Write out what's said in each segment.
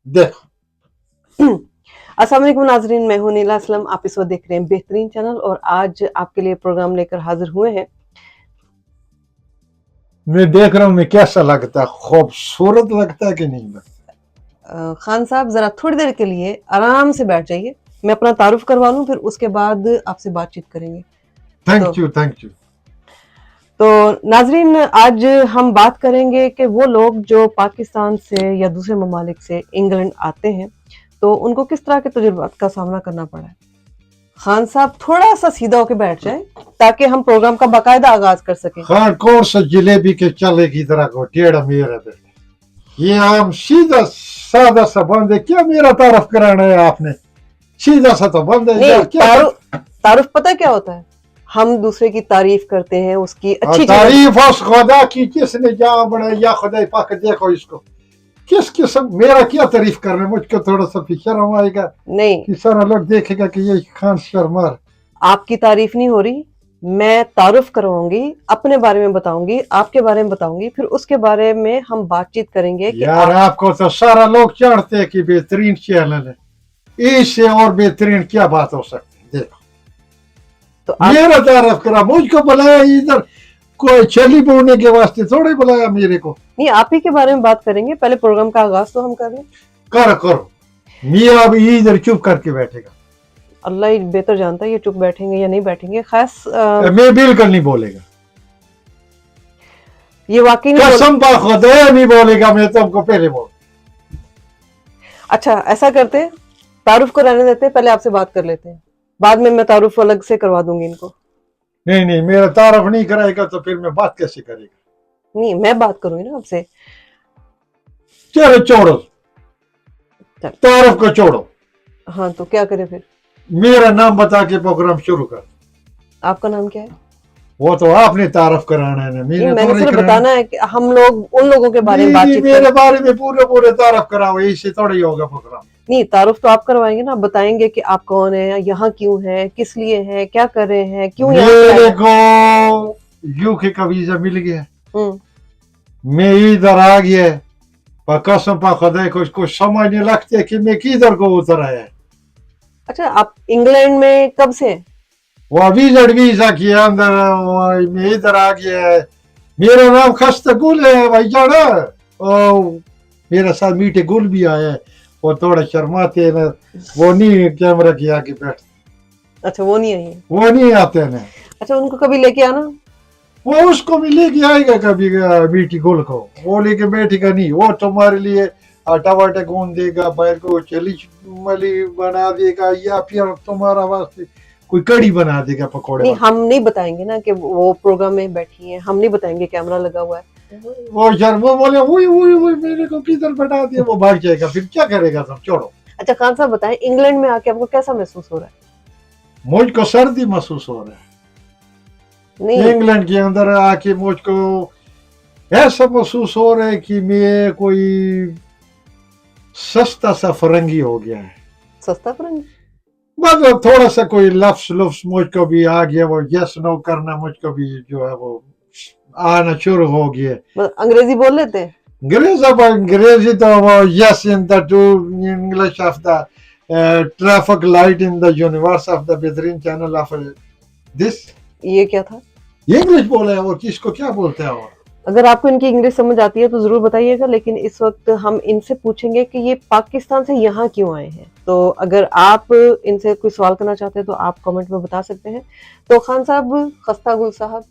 देखो। अस्सलाम वालेकुम नाजरीन, मैं हूं नीला असलम। आप इस वक्त देख रहे हैं बेहतरीन चैनल और आज आपके लिए प्रोग्राम लेकर हाजिर हुए हैं। मैं देख रहा हूँ मैं कैसा लगता है, खूबसूरत लगता है कि नहीं लगता। खान साहब जरा थोड़ी देर के लिए आराम से बैठ जाइए, मैं अपना तारुफ करवा लूं, फिर उसके बाद आपसे बातचीत करेंगे। Thank you thank you. तो नाजरीन, आज हम बात करेंगे कि वो लोग जो पाकिस्तान से या दूसरे ममालिक से इंग्लैंड आते हैं तो उनको किस तरह के तजुर्बात का सामना करना पड़ा है। खान साहब थोड़ा सा सीधा होकर बैठ जाएं ताकि हम प्रोग्राम का बाकायदा आगाज कर सकें। खान कौन सा जलेबी के चले की तरह को टेढ़ा मेरा दे, ये हम सीधा सादा सा बंद है, क्या मेरा तारफ कराना है आपने? सीधा सा तो बंद है यार, क्या तारुफ पता क्या होता है? हम दूसरे की तारीफ करते हैं, उसकी अच्छी तारीफ उस खुदा की किसने जहाँ बनाया, या खुदा पाक देखो इसको किस किस्म, मेरा क्या तारीफ कर रहे हैं, मुझको थोड़ा सा शर्म आएगा नहीं कि सारा लोग देखेगा कि ये खान शर्मार। आपकी तारीफ नहीं हो रही, मैं तारुफ करवाऊंगी, अपने बारे में बताऊंगी, आपके बारे में बताऊंगी, फिर उसके बारे में हम बातचीत करेंगे कि यार आपको तो सारा लोग चाहते हैं कि बेहतरीन चैनल है, इससे और बेहतरीन क्या बात हो सकती है। देखो तो मेरा तारफ करा, मुझको बुलाया इधर कोई छली बोलने के वास्ते थोड़े बुलाया मेरे को। नहीं, आप ही के बारे में बात करेंगे, पहले प्रोग्राम का आगाज तो हम कर लें। करो मियाँ अभी इधर चुप करके बैठेगा, अल्लाह ही बेहतर जानता है ये चुप बैठेंगे या नहीं बैठेंगे। खास मैं बिल्कुल नहीं बोलेगा, ये वाकई कसम पा खुदा नहीं बोलेगा, मैं तुमको पहले बोल। अच्छा ऐसा करते, तारुफ को रहने देते, पहले आपसे बात कर लेते हैं, बाद में मैं तारुफ अलग से करवा दूंगी इनको। नहीं मेरा तारुफ नहीं कराएगा तो फिर मैं बात कैसे करेगा? नहीं मैं बात करूंगी ना आपसे। चलो छोड़ो, तारुफ को छोड़ो। हाँ तो क्या करें फिर? मेरा नाम बता के प्रोग्राम शुरू कर। आपका नाम क्या है? वो तो आपने तारुफ कराना है ना, मैंने सिर्फ बताना है कि हम लोग उन लोगों के बारे में बातचीत मेरे बारे में पूरे तारुफ कराओ, इससे थोड़ा ही होगा प्रोग्राम। नहीं तारुफ तो आप करवाएंगे ना, बताएंगे कि आप कौन है, यहाँ क्यों है, किस लिए है, क्या कर रहे हैं, क्यों मेरे को यूके का वीजा मिल गया, मैं इधर आ गया, पर कसम पा खुदा को इसको समझ नहीं लगता कि मैं किधर को उतर आया। अच्छा आप इंग्लैंड में कब से? वो वीजा किया अंदर, मैं इधर आ गया। मेरा नाम खस्ता गुल है भाई जाना, मेरे साथ मीठे गुल भी आया है, वो थोड़ा शर्माते हैं ना, वो नहीं कैमरा के आगे बैठ। अच्छा वो नहीं आई, वो नहीं आते ना। अच्छा उनको कभी लेके आना, वो उसको भी लेके आएगा कभी मीठी गुल को, वो लेके बैठेगा नहीं, वो तुम्हारे लिए आटा वाटा गूंद देगा, बैर को चली मली बना देगा, या फिर तुम्हारा वास्ते कोई कड़ी बना देगा पकौड़े। नहीं हम नहीं बताएंगे ना कि वो प्रोग्राम में बैठी है, हम नहीं बताएंगे कैमरा लगा हुआ है। वो शर्म बोले वही मेरे को किधर बैठा दिया, वो भाग जाएगा, फिर क्या करेगा तुम, छोड़ो। अच्छा खान साहब बताएं, इंग्लैंड में आके आपको कैसा महसूस हो रहा है? मुझको सर्दी महसूस हो रहा है। नहीं, इंग्लैंड के अंदर आके मुझको ऐसा महसूस हो रहा है कि मैं कोई सस्ता सा फरंगी हो गया है। सस्ता फरंगी मतलब थोड़ा सा कोई लफ्स मुझको भी आ गया, वो यस नो करना मुझको भी जो है वो आना शुरू हो गया। अंग्रेजी बोल लेते हैं? अंग्रेजी तो वो yes in the two English of the traffic light in the universe of the बेहतरीन चैनल ऑफ दिस। ये क्या था? इंग्लिश बोले हैं, वो किसको क्या बोलते हैं? और अगर आपको इनकी इंग्लिश समझ आती है तो जरूर बताइएगा, लेकिन इस वक्त हम इनसे पूछेंगे कि ये पाकिस्तान से यहाँ क्यों आए हैं। तो अगर आप इनसे कोई सवाल करना चाहते हैं तो आप कमेंट में बता सकते हैं। तो खान साहब, खस्ता गुल साहब,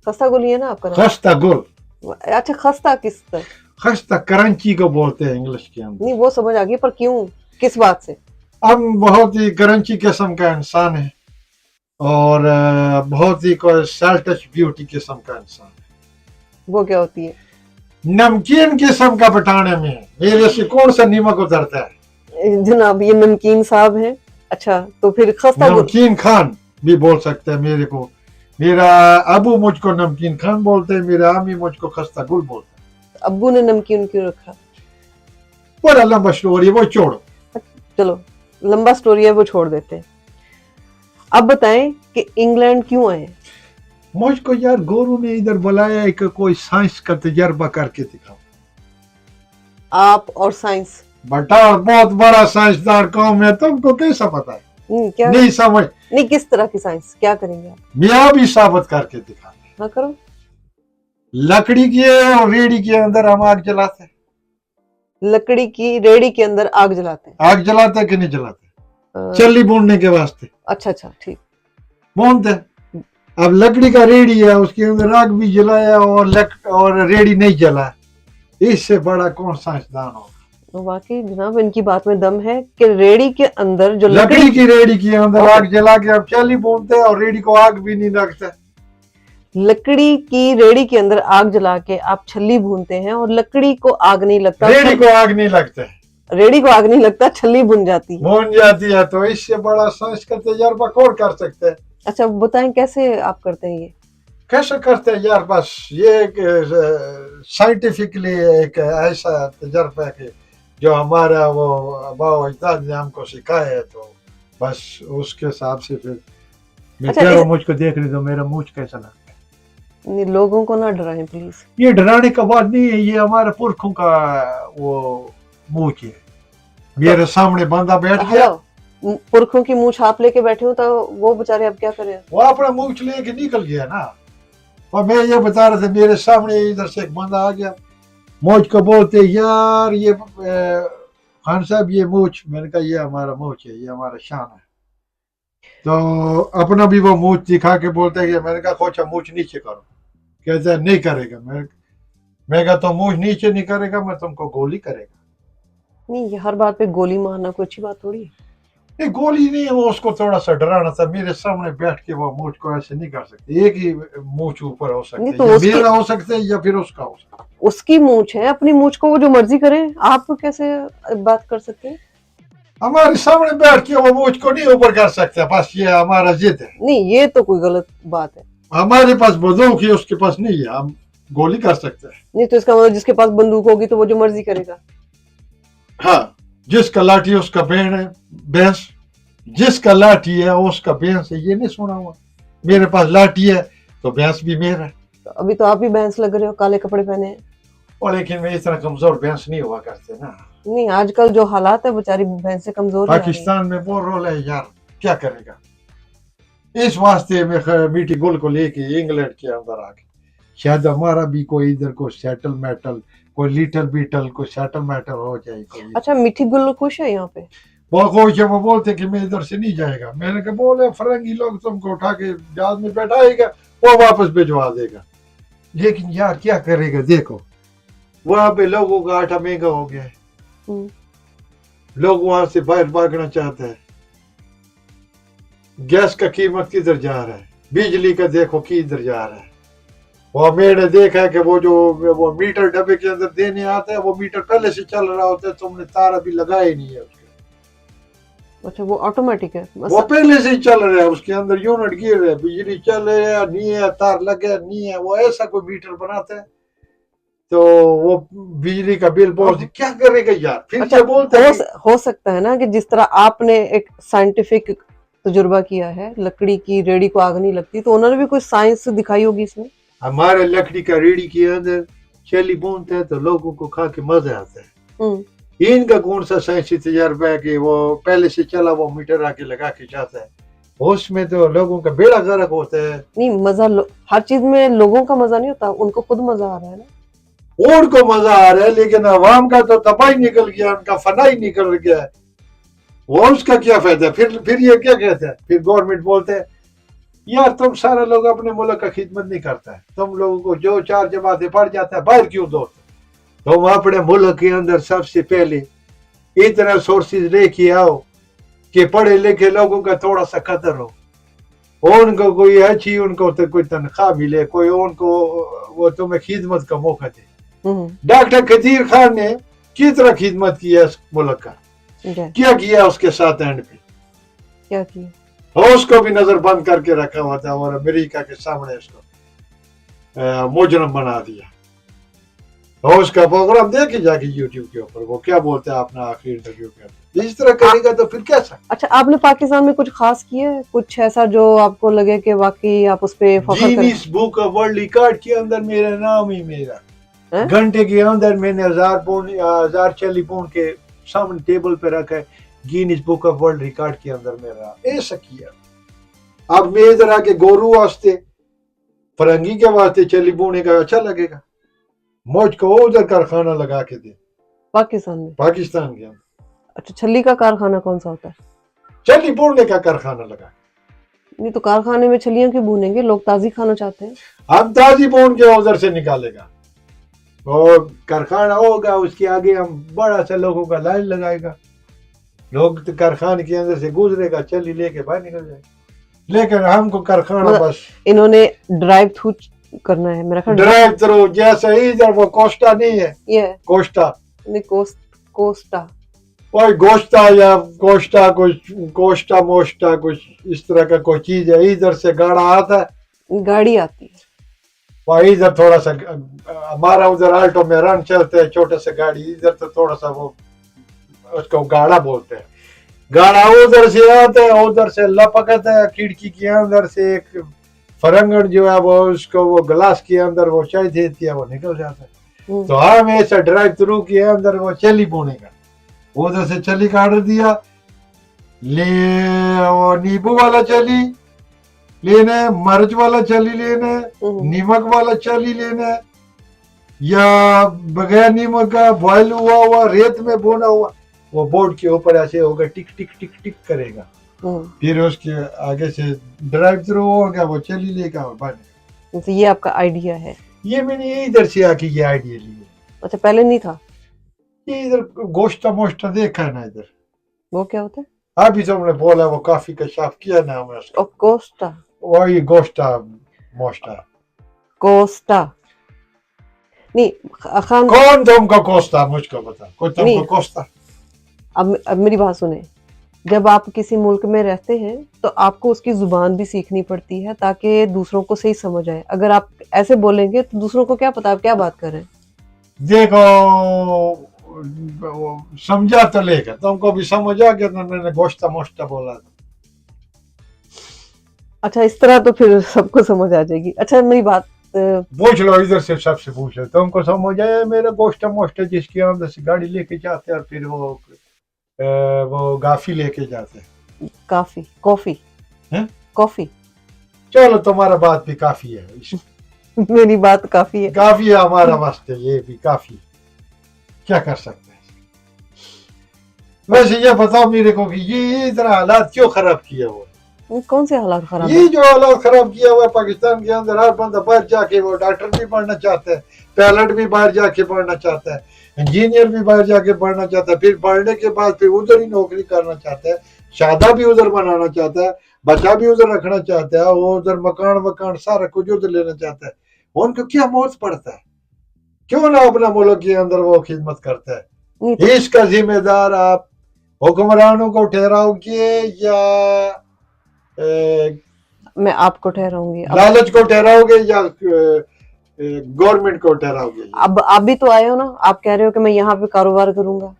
खस्ता गुल ही है ना आपका नाम? खस्ता गुल। अच्छा खस्ता किस तरह? खस्ता कराची को बोलते हैं इंग्लिश के अंदर। नहीं वो समझ आ गई, पर क्यों, किस बात से? हम बहुत ही कराची किस्म का इंसान है और बहुत ही कोई सेल्टिश ब्यूटी किस्म का इंसान है। वो क्या होती है? नमकीन किस्म का पठाने में मेरे से कौन सा नीमक उतरता है जनाब? ये नमकीन साहब हैं। अच्छा तो फिर खस्ता नमकीन खान भी बोल सकते हैं मेरे को, मेरा अबू मुझको नमकीन खान बोलते हैं, मेरा अम्मी मुझको खस्ता गुल बोलते हैं। अब्बू ने नमकीन क्यों रखा? बड़ा लंबा स्टोरी है, वो छोड़ो। चलो लंबा स्टोरी है, वो छोड़ देते हैं। अब बताएं कि इंग्लैंड क्यों आए? मुझको यार गोरू ने इधर बुलाया है कि कोई साइंस का तजर्बा करके दिखाओ। आप और साइंस बेटा बहुत बड़ा साइंसदान कौन है, तुमको कैसा पता है? क्या नहीं समझ। नहीं, किस तरह की साइंस, क्या करेंगे आप? मैं भी साबित करके दिखा। हाँ करो। लकड़ी की और रेड़ी के अंदर हम आग जलाते हैं। लकड़ी की रेड़ी के अंदर आग जलाते हैं? आग जलाते कि नहीं जलाते? चल्ली भूनने के वास्ते। अच्छा अच्छा, ठीक। भूनते। अब लकड़ी का रेड़ी है, उसके अंदर आग भी जलाया और रेड़ी नहीं जला, इससे बड़ा कौन साइंसदान होगा? तो वाकई जनाब इनकी बात में दम है कि रेड़ी के अंदर जो लकड़ी की रेड़ी के अंदर आग जला के अब चल्ली भूनते हैं और रेड़ी को आग भी नहीं लगता। लकड़ी की रेड़ी के अंदर आग जला के आप छल्ली भूनते हैं और लकड़ी को आग नहीं लगता, रेड़ी को आग नहीं लगता है, रेड़ी को आग नहीं लगता, छल्ली भुन जाती है। भून जाती है। तो इससे बड़ा साइंस का तजर्बा कौन कर सकते हैं? अच्छा बताएं कैसे आप करते हैं ये? कैसे करते हैं यार? बस ये साइंटिफिकली एक ऐसा तजर्बा है कि जो हमारा वो बाबा अजदाद ने हमको सिखाया है, तो बस उसके हिसाब से फिर मैं अच्छा, कह रहा हूँ, मुझको देख रही तो मेरा मुंह कैसा लगता है। नहीं, लोगों को ना डराएं प्लीज। ये डराने का बात नहीं है, ये हमारे पुरखों का वो मुंह है। मेरे सामने बंदा बैठ गया, हेलो, पुरखों की मूछ आप लेके बैठे हो तो वो बेचारे अब क्या करें? वो अपना मुंह लेके निकल गया ना। और मैं ये बता रहा था, मेरे सामने इधर से एक बंदा आ गया, मुझको बोलते यार ये खान साहब ये मूछ। मैंने कहा ये हमारा मूछ है, ये हमारा शान है। तो अपना भी वो मूछ दिखा के बोलते हैं। मैंने कहा खोचा मूछ नीचे करो। कहता है नहीं करेगा। मैं कहा तो मूछ नीचे नहीं करेगा, मैं तुमको गोली करेगा। नहीं, ये हर बात पे गोली मारना कोई अच्छी बात थोड़ी है। नहीं गोली नहीं है, वो उसको थोड़ा सा डराना था। मेरे सामने बैठ के वो मूछ को ऐसे नहीं कर सकते। एक ही मूछ ऊपर हो सकता है, तो या मेरा हो सकता है या फिर उसका हो सकता है। उसकी मूछ है, अपनी मूछ को वो जो मर्जी करे, आप कैसे बात कर सकते हैं? हमारे सामने बैठ के वो मूछ को नहीं ऊपर कर सकता। बस ये हमारा जिद है। नहीं, ये तो कोई गलत बात है। हमारे पास बंदूक है, उसके पास नहीं है, हम गोली कर सकते हैं। नहीं तो इसका मतलब जिसके पास बंदूक होगी तो वो जो मर्जी करेगा। हाँ, जिसका लाठी है उसका बैंड है, भैंस। जिसका लाठी है उसका भैंस है, ये नहीं सुना हुआ? मेरे पास लाठी है तो भैंस भी मेरा है। तो अभी तो आप भी भैंस लग रहे हो, काले कपड़े पहने हैं। और लेकिन मैं इतना कमजोर भैंस नहीं हुआ करते ना। नहीं, आजकल जो हालात है बेचारी भैंस से कमजोर पाकिस्तान में वो रोल है यार, क्या करेगा? इस वास्ते में मीठी गुल को लेके इंग्लैंड के अंदर आ गई। शायद हमारा भी कोई इधर को सेटल मेटल, कोई लिटल बीटल, कोई सेटल मेटल हो जाए कोई। अच्छा, मीठी गुल खुश है यहाँ पे? वो खुश है, वो बोलते कि मैं इधर से नहीं जाएगा। मैंने कहा बोले फरंगी लोग तुमको उठा के जहाज में बैठाएगा, वो वापस भिजवा देगा। लेकिन यार क्या करेगा? देखो वहां पे लोगों का आटा महंगा हो गया है, लोग वहां से बाहर भागना चाहते हैं। गैस का कीमत किधर जा रहा है, बिजली का देखो किधर जा रहा है। वो मैंने देखा है कि वो मीटर डब्बे के अंदर देने आता है, वो मीटर पहले से चल रहा होता है, तुमने तार अभी लगाया ही नहीं है उसके। अच्छा, वो ऑटोमेटिक है? वो पहले से ही चल रहा है, उसके अंदर यूनिट गिर रहा है, बिजली चल रही है नहीं है, तार लगे नहीं है। वो ऐसा कोई मीटर बनाते हैं तो वो बिजली का बिल बहुत क्या करेगा यार? फिर अच्छा, क्या बोलते हैं? हो सकता है ना कि जिस तरह आपने एक साइंटिफिक तजुर्बा किया है, लकड़ी की रेड़ी को आग नहीं लगती, तो उन्होंने भी कोई साइंस दिखाई होगी इसमें। हमारे लकड़ी का रेड़ी के अंदर चली भूनते हैं तो लोगों को खा के मजा आता है। इनका कौन सा साइंसी तजर्बा है कि वो पहले से चला वो मीटर आके लगा के जाता है? उसमें तो लोगों का बेड़ा गर्क होता है। नहीं, मजा हर चीज में लोगों का मजा नहीं होता, उनको खुद मजा आ रहा है ना। उनको मजा आ रहा है, लेकिन अवाम का तो तबाही निकल गया, उनका फनाई निकल गया है। वो उसका क्या फायदा? फिर ये क्या कहते हैं? फिर गवर्नमेंट बोलते हैं यार तुम सारे लोग अपने मुल्क का खिदमत नहीं करता है, तुम लोगों को जो चार जमातें पड़ जाता है बाहर क्यों दो? तुम अपने मुल्क के अंदर सबसे पहले इतना सोर्सेज लेके आओ कि पढ़े लिखे लोगों का थोड़ा सा कदर हो, उनको कोई अच्छी उनको तो कोई तनख्वाह मिले, कोई उनको वो तुम्हें खिदमत का मौका दे। डॉक्टर खतीर खान ने कितना खिदमत किया इस मुल्क का, क्या किया उसके साथ एंड पे? क्या किया? उसको भी नजर बंद करके रखा हुआ था और अमेरिका के सामने उसको मुजरम बना दिया। और उसका प्रोग्राम देखे जाके यूट्यूब के ऊपर, वो क्या बोलते हैं अपना आखिरी इंटरव्यू के। इस तरह करेगा तो फिर कैसा? अच्छा, आपने पाकिस्तान में कुछ खास किया है, कुछ ऐसा जो आपको लगे कि वाकई आप उस पे फोकस करें? Guinness book of world record के अंदर मेरा नाम ही मेरा। घंटे के अंदर मैंने 1000 चली पौंड के सामने टेबल पे रखा है, Guinness book of world record के अंदर मेरा ऐसा किया। अब मैं इधर आके गोरू वास्ते फरंगी के वास्ते चली बोने का अच्छा लगेगा, मुझको उधर कारखाना लगा के दे पाकिस्तान में? पाकिस्तान के अंदर अच्छा, छली का कारखाना कौन सा होता है? चली बोने का कारखाना लगा। नहीं तो कारखाने में छलियां क्यों भूनेंगे, लोग ताजी खाना चाहते हैं। हम ताजी बोन के उधर से निकालेगा और कारखाना होगा, उसके आगे हम बड़ा सा लोगों का लाइन लगाएगा, लोग तो कारखाने के अंदर से गुजरेगा, चली लेके बाहर निकल जाएगा। लेकिन हमको कारखाना बस इन्होंने ड्राइव थ्रू करना है मेरा ख्याल। ड्राइव थ्रू जैसे इधर वो कोस्टा नहीं है, ये कोस्टा नहीं, कोस्टा कोई गोश्ता या कोस्टा, कुछ कोस्टा मोस्टा कुछ इस तरह का कोई चीज है। इधर से गाड़ा आता है, गाड़ी आती है वही इधर थोड़ा सा, हमारा उधर आल्टो में रन चलते हैं छोटे से गाड़ी, इधर तो थोड़ा सा वो उसको गाड़ा बोलते हैं। गाड़ा उधर से आता है, उधर से लपकता है खिड़की के अंदर से, एक फरंगड़ जो है वो उसको वो ग्लास के अंदर वो चाय देती है, वो निकल जाता है। तो हम ऐसा ड्राइव थ्रू के अंदर वो चली बोनेगा, उधर से चली का ऑर्डर दिया, ले वो नींबू वाला चली लेना, मिर्च वाला चली लेना, नमक वाला चली लेना, या बगैर नमक का बॉयल हुआ हुआ रेत में बोना हुआ, वो बोर्ड के ऊपर ऐसे होगा, टिक टिक टिक टिक करेगा। फिर उसके आगे से ड्राइव थ्रू होगा, वो चली लेगा और बने। तो ये आपका आइडिया है? ये मैंने इधर से आके ये आइडिया लिया। अच्छा, पहले नहीं था? ये इधर गोश्ता मोश्ता देखा है ना इधर। वो क्या होता है? अभी तुमने बोला वो काफी का साफ किया ना हमने उसका। कोस्टा, वही गोश्ता मोश्ता। कोस्टा नहीं खान, कौन तुमको कोस्ता, मुझको बता, कोई तुमको कोस्ता? अब मेरी बात सुने, जब आप किसी मुल्क में रहते हैं तो आपको उसकी जुबान भी सीखनी पड़ती है ताकि दूसरों को सही समझ आए। अगर आप ऐसे बोलेंगे तो दूसरों को क्या पता आप क्या बात कर रहे हैं। देखो समझा तो लेगा, तुमको भी समझ आ गया, मैंने गोश्ता मोश्ता बोला था। अच्छा, इस तरह तो फिर सबको समझ आ जाएगी। अच्छा मेरी बात पूछ लो, इधर से सबसे पूछ लो, तुमको समझ आया मेरा गोश्ता मोश्ता जिसके अंदर से गाड़ी लेके जाते हैं और फिर वो गाफी लेके जाते हैं। काफी कॉफी है? कॉफी, चलो तुम्हारा बात भी काफी है। मेरी बात काफी है, काफी है हमारा वास्ते, ये भी काफी, क्या कर सकते हैं। वैसे ये बताओ मेरे को कि ये इधर हालात क्यों खराब किए हुए? कौन से हालात खराब? ये जो हालात खराब किया हुआ है पाकिस्तान के अंदर, हर बंदा बाहर जाके वो डॉक्टर भी बनना चाहता है, पायलट भी बाहर जाके पढ़ना चाहता है, इंजीनियर भी बाहर जाके पढ़ना चाहता है, फिर पढ़ने के बाद फिर उधर ही नौकरी करना चाहता है, शादा भी उधर बनाना चाहता है, बच्चा भी उधर रखना चाहता है, वो उधर मकान वकान सारा कुछ उधर लेना चाहता है। उनको क्या मौत पड़ता है, क्यों ना अपना मुल्क के अंदर वो खिदमत करता है। इसका जिम्मेदार आप हुक्मरानों को ठहराओगे या मैं आपको ठहराऊंगी, लालच को ठहराओगे या गवर्नमेंट को ठहराओगे? अब आप भी तो आए हो ना, आप कह रहे हो कि मैं यहाँ पे कारोबार करूंगा,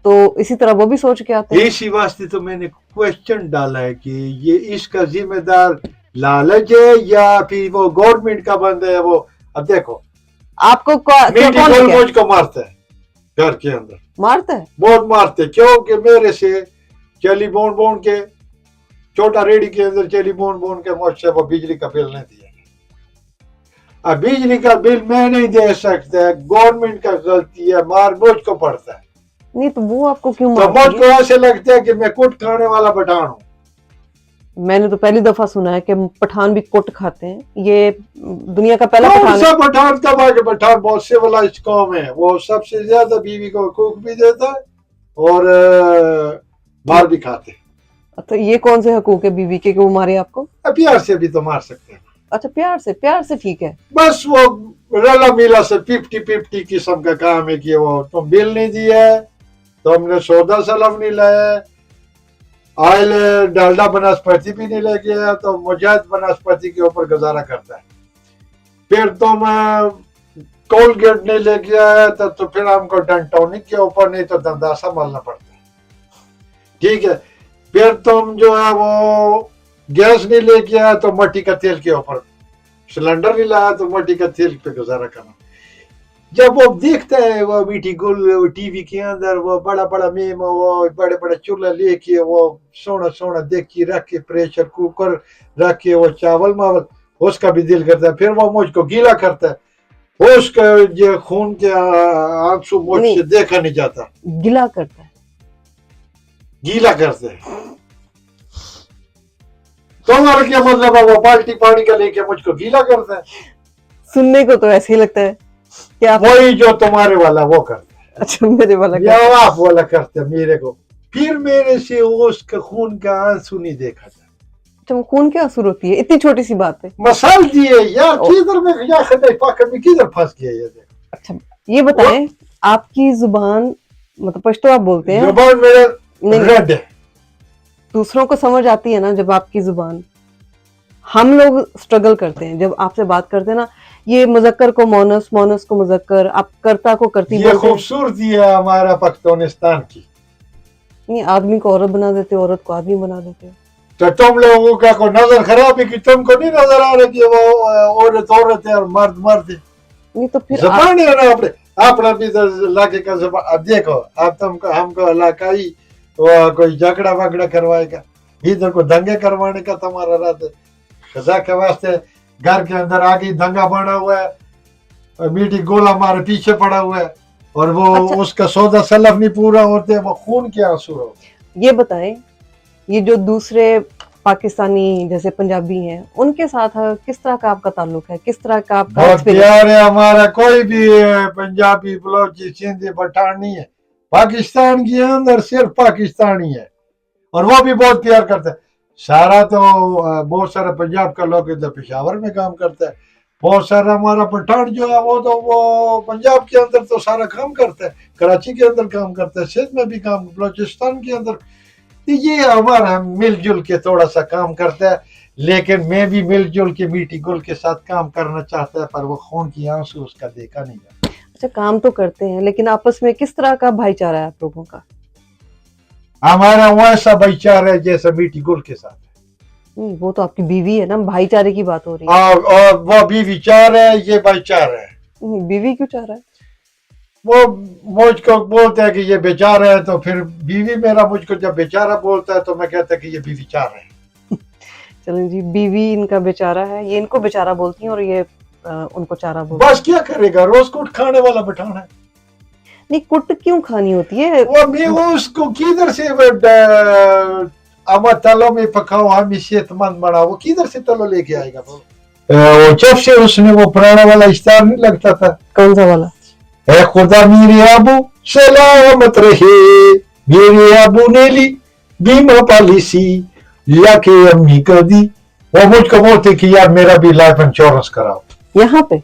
तो इसी तरह वो भी सोच के आते हैं। इसी वास्ते तो मैंने क्वेश्चन डाला है कि ये इसका जिम्मेदार लालच है या फिर वो गवर्नमेंट का बंदा है। वो अब देखो, आपको मुझको मारता है, घर के अंदर मारता है, बहुत मारते, क्योंकि मेरे से चली बोन बोन के, छोटा रेडी के अंदर चली बोन बोन के मुझसे वो बिजली का बिल नहीं दिया। अब बिजली का बिल मैं नहीं दे सकता, गवर्नमेंट का गलती है, मार मुझको पड़ता है। नहीं तो वो आपको क्यों तो मुझको ऐसे लगता है कि मैं कुट खाने वाला पठान हूँ। मैंने तो पहली दफा सुना है कि पठान भी कुट खाते हैं। ये दुनिया का पहला पठान है। पठान तब आगे पठान बहुत सिविलाइज्ड कौम है, वो सबसे ज्यादा बीवी को कुक भी देता है और मार भी खाते हैं। तो ये कौन से हकूक है बीवी के कि वो मारे आपको? प्यार से भी तो मार सकते हैं। अच्छा, प्यार से ठीक है, बस वो रला मिला से 50-50 किस्म का काम है कि वो तुम बिल नहीं दिया है, तुमने सौदा सलम नहीं लाया, ऑयल डालडा बनस्पति भी नहीं लेके आया, तो मुजाहिद बनस्पति के ऊपर गुजारा करता है। फिर तुम कोलगेट नहीं लेके आया तो फिर हमको डेंटोनिक के ऊपर, नहीं तो दंदासा मलना पड़ता है। ठीक है, फिर तुम जो है वो गैस नहीं लेके आया तो मट्टी का तेल के ऊपर, सिलेंडर नहीं लाया तो मट्टी का तेल पे गुजारा करना। जब वो देखता है वो मीठी गुल टीवी के अंदर, वो बड़ा बड़ा मेम, वो बड़े बड़े चूल्हा लेके, वो सोना सोना देखी रख के, प्रेशर कुकर रख के, वो चावल मावल, उसका भी दिल करता है। फिर वो मुझको गीला करता है, उसका ये खून के आंसू मुझसे देखा नहीं जाता। गिला करता है, गीला करते हैं। तुम्हारा क्या मतलब है? वो बाल्टी पानी का लेके मुझको गीला करता है। सुनने को तो ऐसे ही लगता है कि आप वही जो तुम्हारे वाला वो करता है। अच्छा, मेरे वाला या आप वाला करते हैं मेरे को, फिर मेरे से उसका खून का आंसू नहीं देखा जाता। अच्छा, खून की आंसू होती है इतनी छोटी सी बात पे? मसाल दिए यार, किधर में या खदे पाक में किधर फंस गया ये देख। अच्छा, ये बताएं, आपकी जुबान मतलब पश्तो आप बोलते हैं? जुबान मेरे रेड है। दूसरों को समझ आती है ना जब आपकी जुबान? हम लोग स्ट्रगल करते हैं जब आपसे बात करते हैं ना, ये मुजक्कर को मोनस, मोनस को मुजक्कर, आप कर्ता को करती ये बोलते हैं। खूबसूरती है हमारा पाकिस्तान की। नहीं, आदमी को औरत बना देते, औरत को आदमी बना देते। तो तुम लोगों का को नजर खराब है कि तुमको नहीं नजर आ रहा कि वो औरत औरत है और मर्द मर्द है? नहीं तो फिर जबान है ना अपने अपना भी तो इलाके का जबान। अब देखो, अब तुमको हमको इलाकाई वो कोई झगड़ा वगड़ा करवाएगा, इधर को दंगे करवाने का तुम्हारा रात है। खजा के वास्ते घर के अंदर आगे दंगा बना हुआ है, और मीठी गोला हमारे पीछे पड़ा हुआ है, और वो अच्छा, उसका सौदा सलफ नहीं पूरा होते, वो खून के आंसू हो। ये बताएं, ये जो दूसरे पाकिस्तानी जैसे पंजाबी हैं, उनके साथ किस तरह का आपका ताल्लुक है? किस तरह का आपका बहुत एक्सपीरियंस? प्यार है हमारा। कोई भी पंजाबी बलोची सिंधी पठान नहीं है पाकिस्तान के अंदर, सिर्फ पाकिस्तानी है, और वो भी बहुत प्यार करता है। सारा तो बहुत सारा पंजाब का लोग इधर पेशावर में काम करता है, बहुत सारा हमारा पठान जो है वो तो वो पंजाब के अंदर तो सारा काम करता है, कराची के अंदर काम करता है, सिंध में भी काम, बलोचिस्तान के अंदर। तो ये हमारा मिलजुल के थोड़ा सा काम करता है, लेकिन मैं भी मिलजुल के मीठी गुल के साथ काम करना चाहता है, पर वो खून की आंसू उसका देखा नहीं जाता। अच्छा, काम तो करते हैं, लेकिन आपस में किस तरह का भाईचारा है आप लोगों का? हमारा वैसा भाईचारा है जैसा मीठी गुल के साथ है। वो तो आपकी बीवी है ना, भाईचारे की बात हो रही है। और वो भी विचार है, ये भाईचारा है। बीवी क्यों चाह रहा है? वो मुझको बोलता है कि ये बेचारा है, तो फिर बीवी मेरा मुझको जब बेचारा बोलता है तो मैं कहता कि ये बीवी चार है। चलें जी, बीवी इनका बेचारा है, ये इनको बेचारा बोलती हैं और ये उनको चारा बोलती बस क्या करेगा, रोज कुट खाने वाला बैठाना है। नहीं, कुट क्यों खानी होती है? वो मैं उसको किधर से अमा तलो में पकाओ, हम सेहतमंद बनाओ, वो किधर से तलो लेके आएगा? वो जब से उसने वो पुराना वाला इस्तार नहीं लगता था, कौन सा वाला? है खुदा मेरे अबू सलामत रहे, मेरे अबू ने ली बीमा पॉलिसी लाके अम्मी को दी। वो मुझको बोलते कि यार मेरा भी लाइफ इंश्योरेंस कराओ। यहाँ पे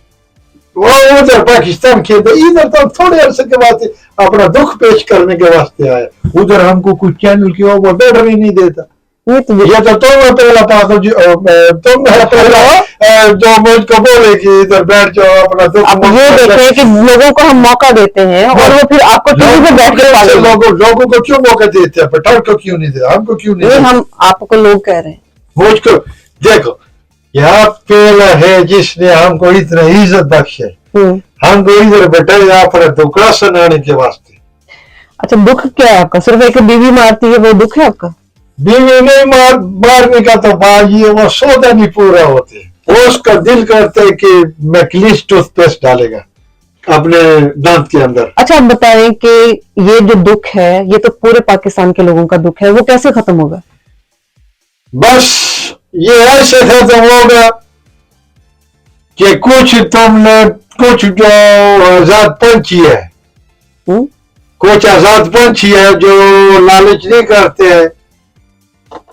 वो उधर पाकिस्तान के इधर तो थोड़े अरसे के बाद अपना दुख पेश करने के वास्ते आया, उधर हमको कुछ चैनल की वो बैठ ही नहीं देता। ये तो तुम पहला पास हो, तुम पहला जो मुझको बोले कि इधर बैठ जाओ अपना दुख। अब ये देखें कि लोगों को हम मौका देते हैं और वो फिर आपको टीवी पे बैठ कर लोगों को क्यों मौका देते हैं, पठान को क्यों नहीं देते, हमको क्यों नहीं? हम आपको लोग कह रहे हैं। मुझको देखो, यहाँ पहला है जिसने हमको इतना इज्जत बख्शे, हमको इधर बैठे अपना दुखड़ा सुनाने के वास्ते। अच्छा, दुख क्या है आपका? सिर्फ एक बीवी मारती है वो दुख है आपका? बीवी नहीं मारने का तो बात ये, वो सौदा नहीं पूरा होते, उसका दिल करता है कि मैक्लिस टूथपेस्ट डालेगा अपने दांत के अंदर। अच्छा, आप बताएं कि ये जो दुख है ये तो पूरे पाकिस्तान के लोगों का दुख है, वो कैसे खत्म होगा? बस ये ऐसे खत्म होगा कि कुछ तुमने कुछ जो आजाद पंछी है, कुछ आजाद पंछी है जो लालच नहीं करते हैं,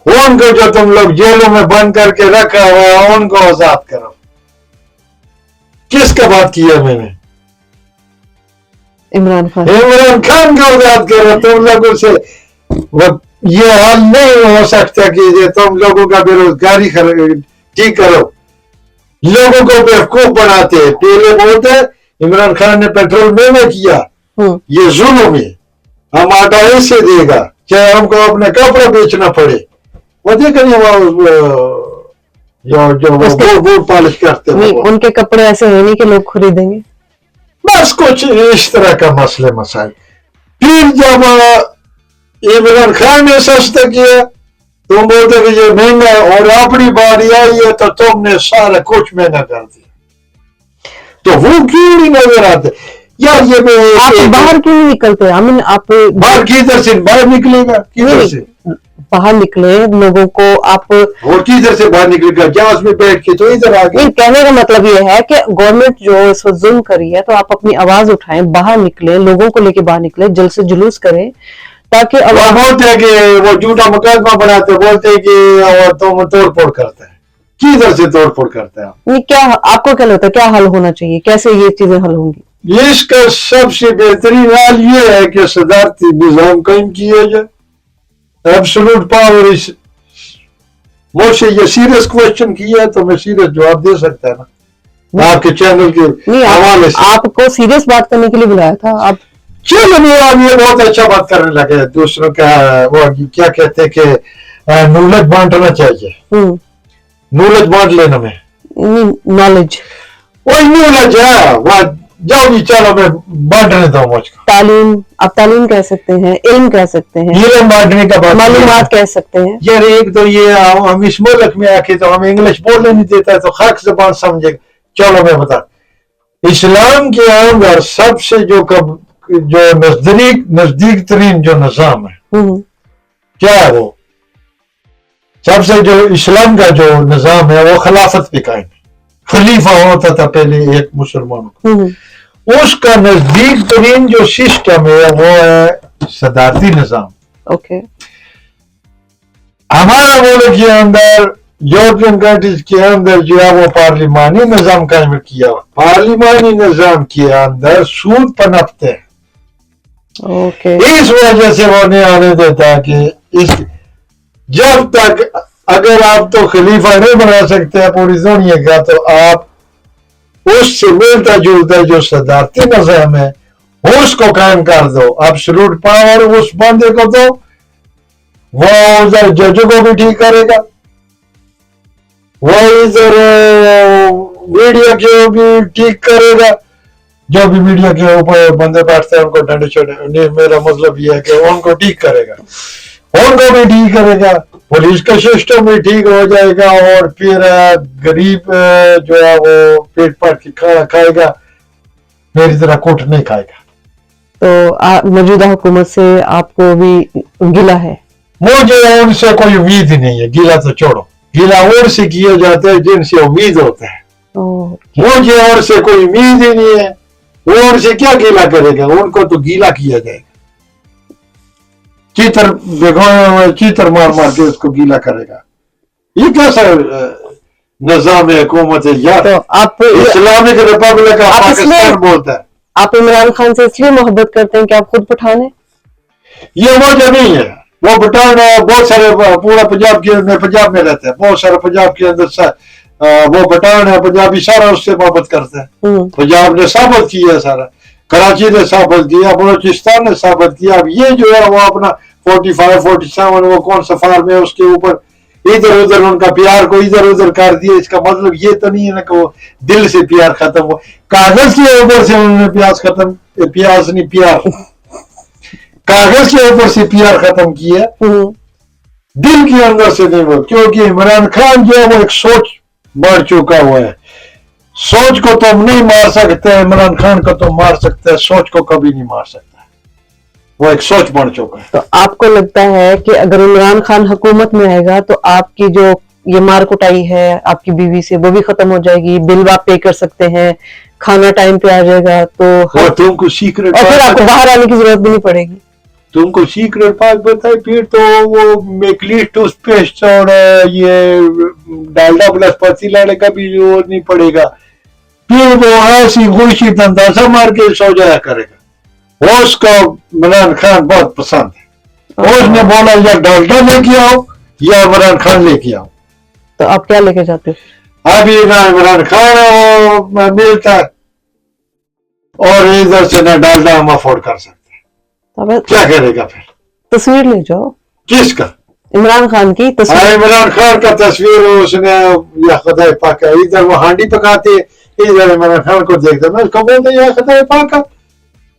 उनको जो तुम लोग जेलों में बंद करके रखा हुआ है उनको आजाद करो। किसका बात किया मैंने? इमरान खान। इमरान खान को आजाद करो तुम लोगों से। वो ये हाल नहीं हो सकता कि तुम लोगों का बेरोजगारी ठीक करो, लोगों को बेवकूफ बनाते हैं। पहले बोलते इमरान खान ने पेट्रोल महंगा किया, ये जुल्म है, हम आटा ऐसे देगा चाहे हमको अपने कपड़े बेचना पड़े। वो देखा नहीं जो बूट पॉलिश करते हैं, उनके कपड़े ऐसे है नहीं कि लोग खरीदेंगे। बस कुछ इस तरह का मसले मसाइल। फिर जब इमरान खान ने सस्ता किया, तुम बोलते कि ये महंगा है, और अपनी बारी आई है तो तुमने सारा कुछ महंगा कर दिया। तो वो क्यों नहीं नजर आते यार? ये आप बाहर क्यों नहीं निकलते? अमीन, आप बाहर किधर से बाहर निकलेगा? किधर से बाहर निकले? लोगों को आप और किधर से बाहर निकलेगा? जहाज में बैठ के तो इधर आ गए। कहने का मतलब ये है कि गवर्नमेंट जो इस वक्त जुल्म करी है, तो आप अपनी आवाज उठाएं, बाहर निकले, लोगों को लेके बाहर निकले, जल्द से जुलूस करें, ताकि वो बोलते हैं कि वो झूठा मुकदमा बनाते, बोलते हैं कि तुम तोड़ फोड़ करते हैं। किधर से तोड़ फोड़ करते हैं? ये क्या, आपको क्या लगता है क्या हल होना चाहिए? कैसे ये चीजें हल होंगी? इसका सबसे बेहतरीन हल ये है कि सदारती निजाम कायम किया जाए। एब्सोल्यूट पावर इस मुझसे ये सीरियस क्वेश्चन किया है तो मैं सीरियस जवाब दे सकता है ना, आपके चैनल के हवाले से। आपको सीरियस बात करने के लिए बुलाया था। आप चलो नहीं, आप ये बहुत अच्छा बात करने लगे। दूसरों का वो क्या कहते हैं कि नॉलेज बांटना चाहिए। नॉलेज बांट लेना में नॉलेज, वही नॉलेज है। वह जाओ जी, चलो मैं बांटने दो मुझको। तालीम, आप तालीम कह सकते हैं, इल्म कह सकते हैं, इल्म बांटने का बात, मालूमात कह सकते हैं। यार एक तो ये हम इस मुल्क में आके तो हम इंग्लिश बोलने नहीं देता है तो खाक ज़बान समझेगा। चलो मैं बता, इस्लाम के अंदर सबसे जो नजदीक तरीन जो निजाम है क्या है? वो सबसे जो इस्लाम का जो निजाम है वो खिलाफत पे कायम है। खलीफा होता था पहले एक मुसलमानों का। उसका नजदीक तरीन जो सिस्टम है वो है सदारती निजाम। ओके। हमारा मुल्क के अंदर, यूरोपियन कंट्रीज के अंदर जो है वो पार्लिमानी निजाम कायम किया। पार्लिमानी निजाम के अंदर सूद पनपते हैं। ओके। इस वजह से वो नहीं आने देता कि इस जब तक अगर आप तो खलीफा नहीं बना सकते पूरी दुनिया का, तो आप उससे मिलता जुलता जो सदारती निजाम है उसको कायम कर दो। एब्सोल्यूट पावर उस बंदे को दो, वो उधर जजों को भी ठीक करेगा, वो इधर मीडिया को भी ठीक करेगा। जो भी मीडिया के ऊपर बंदे बैठते हैं उनको डंडे छोड़े, मेरा मतलब ये है कि उनको ठीक करेगा, उनको भी ठीक करेगा, पुलिस का सिस्टम भी ठीक हो जाएगा, और फिर गरीब जो है वो पेट भर के खाना खाएगा, मेरी तरह कोट नहीं खाएगा। तो मौजूदा हुकूमत से आपको भी गिला है? मुझे उनसे कोई उम्मीद ही नहीं है। गिला तो छोड़ो, गिला और से किया जाता है जिनसे उम्मीद होता है। मुझे और से कोई उम्मीद ही नहीं है। वो उनसे क्या गिला करेगा? उनको तो गीला किया जाएगा। चीतर मार मार के उसको गीला करेगा। ये कैसा निजाम है, हुकूमत है यार? तो आप इस्लामिक रिपब्लिक ऑफ पाकिस्तान बोलता है। आप इमरान खान से इसलिए मोहब्बत करते हैं कि आप खुद पठान हैं? ये वजह नहीं है। वो पठान बहुत सारे पूरा पंजाब में रहते हैं, बहुत सारे पंजाब के अंदर वो पठान है, पंजाबी सारा उससे मोहब्बत करते हैं। पंजाब ने साबित किया सारा, कराची ने साबित किया, बलोचिस्तान ने साबित किया। अब ये जो है वो अपना 45, 47 वो कौन सा फार्म है उसके ऊपर इधर उधर उनका प्यार को इधर उधर कर दिया। इसका मतलब ये तो नहीं है ना कि वो दिल से प्यार खत्म हो, कागज के ऊपर से उन्होंने प्याज नहीं प्यार कागज के ऊपर से प्यार खत्म किया, दिल के अंदर से नहीं वो। क्योंकि इमरान खान जो है वो एक सोच बढ़ चुका हुआ है। सोच को तुम नहीं मार सकते, इमरान खान को तुम मार सकते हैं, सोच को कभी नहीं मार सकता। वो एक सोच बढ़ चुका है। तो आपको लगता है कि अगर इमरान खान हुकूमत में आएगा तो आपकी जो ये मार कुटाई है आपकी बीवी से वो भी खत्म हो जाएगी, बिल आप पे कर सकते हैं, खाना टाइम पे आ जाएगा, तो तुमको सीक्रेट, और फिर आपको बाहर आने की जरूरत भी नहीं पड़ेगी। तुमको सीक्रेट बात बताए, फिर तो वो मेकली टूथपेस्ट और ये डालडा प्लस पत्ती लाने का भी जरूरत नहीं पड़ेगा। फिर वो ऐसी खुशी तंदासा मार के सो जाया करेगा। उसको इमरान खान बहुत पसंद है। उसने बोला या डालडा लेके आओ या इमरान खान लेके आओ। तो आप क्या लेके जाते हो? अभी ना इमरान खान मिलता है और इधर से ना डालडा हम अफोर्ड कर सकते। क्या करेगा फिर? तस्वीर ले जाओ। किसका? इमरान खान की तस्वीर। इमरान खान का तस्वीर उसने या खुदा पाक, इधर वो हांडी पकाते, इधर इमरान खान को देखते मैं उसको बोलते यार खतरे पाका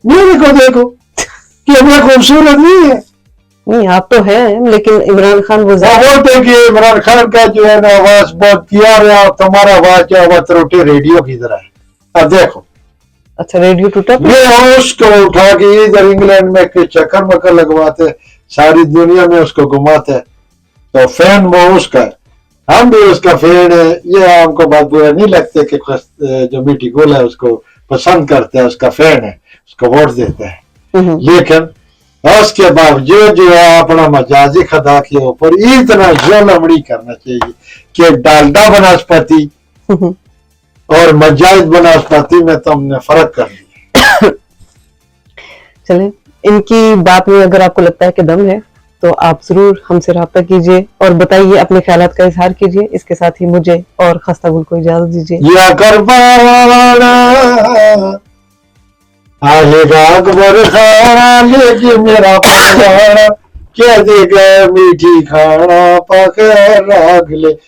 मेरे को देखो कि मैं खूबसूरत नहीं है। नहीं आप तो हैं, लेकिन इमरान खान वो वो बोलते कि इमरान खान का जो है ना आवाज बहुत प्यार है और तुम्हारा आवाज क्या आवाज रोटी रेडियो की तरह है। अब देखो अच्छा रेडियो टूटा तो? ये उसको उठा के इधर इंग्लैंड में के चक्कर मक्कर लगवाते, सारी दुनिया में उसको घुमाते, तो फैन वो उसका है, हम भी उसका फैन है। ये हमको बात बुरा नहीं लगते कि जो मीठी गुल है उसको पसंद करते हैं, उसका फैन है, उसको वोट देते हैं। लेकिन उसके बावजूद जो है अपना मजाजी खदा के ऊपर इतना जुल्म नहीं करना चाहिए कि डालडा वनस्पति और मजाज वनस्पति में तुमने फर्क कर दिया। चले, इनकी बात में अगर आपको लगता है कि दम है तो आप जरूर हमसे राब्ता कीजिए और बताइए, अपने ख्यालात का इजहार कीजिए। इसके साथ ही मुझे और खस्ता गुल को इजाजत दीजिए। या करबाना आएगा अकबर खाना लेके मेरा पकवाना, क्या देगा मीठी खाना पका राग ले।